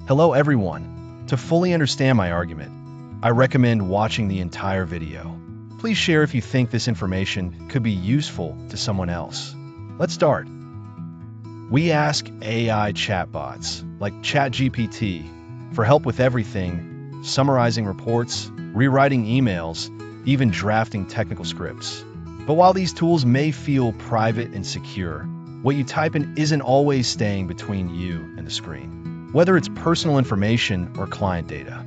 Hello everyone. To fully understand my argument, I recommend watching the entire video. Please share if you think this information could be useful to someone else. Let's start. We ask AI chatbots, like ChatGPT, for help with everything, summarizing reports, rewriting emails, even drafting technical scripts. But while these tools may feel private and secure, what you type in isn't always staying between you and the screen, whether it's personal information or client data.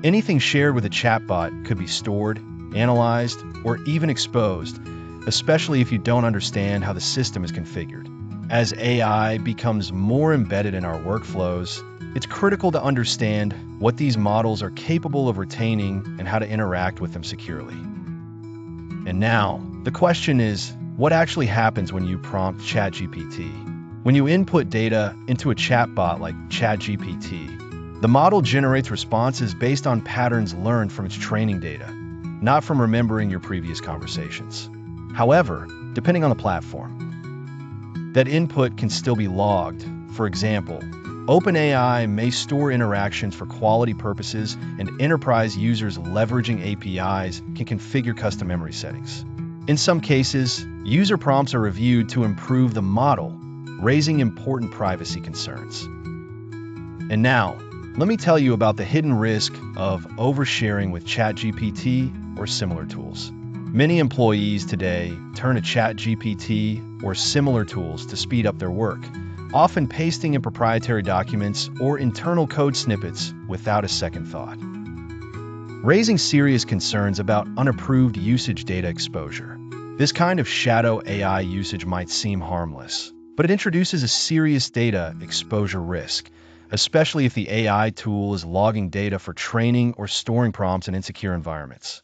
Anything shared with a chatbot could be stored, analyzed, or even exposed, especially if you don't understand how the system is configured. As AI becomes more embedded in our workflows, it's critical to understand what these models are capable of retaining and how to interact with them securely. And now, the question is, what actually happens when you prompt ChatGPT? When you input data into a chatbot like ChatGPT, the model generates responses based on patterns learned from its training data, not from remembering your previous conversations. However, depending on the platform, that input can still be logged. For example, OpenAI may store interactions for quality purposes, and enterprise users leveraging APIs can configure custom memory settings. In some cases, user prompts are reviewed to improve the model, raising important privacy concerns. And now, let me tell you about the hidden risk of oversharing with ChatGPT or similar tools. Many employees today turn to ChatGPT or similar tools to speed up their work, often pasting in proprietary documents or internal code snippets without a second thought, raising serious concerns about unapproved usage data exposure. This kind of shadow AI usage might seem harmless, but it introduces a serious data exposure risk, especially if the AI tool is logging data for training or storing prompts in insecure environments.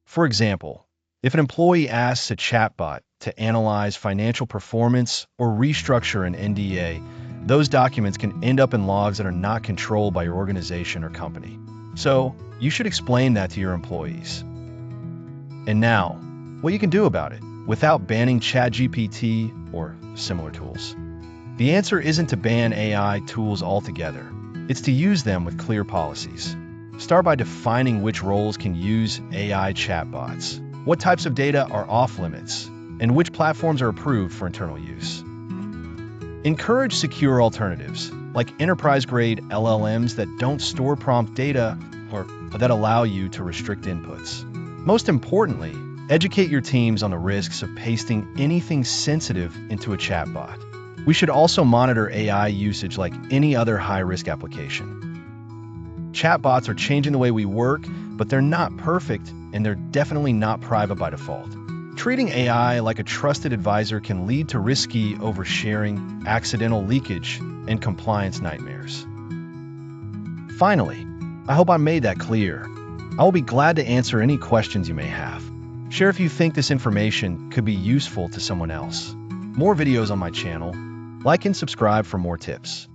For example, if an employee asks a chatbot to analyze financial performance or restructure an NDA, those documents can end up in logs that are not controlled by your organization or company. So, you should explain that to your employees. And now, what you can do about it without banning ChatGPT or similar tools. The answer isn't to ban AI tools altogether. It's to use them with clear policies. Start by defining which roles can use AI chatbots, what types of data are off-limits, and which platforms are approved for internal use. Encourage secure alternatives, like enterprise-grade LLMs that don't store prompt data or that allow you to restrict inputs. Most importantly, educate your teams on the risks of pasting anything sensitive into a chatbot. We should also monitor AI usage like any other high-risk application. Chatbots are changing the way we work, but they're not perfect, and they're definitely not private by default. Treating AI like a trusted advisor can lead to risky oversharing, accidental leakage, and compliance nightmares. Finally, I hope I made that clear. I will be glad to answer any questions you may have. Share if you think this information could be useful to someone else. More videos on my channel. Like and subscribe for more tips.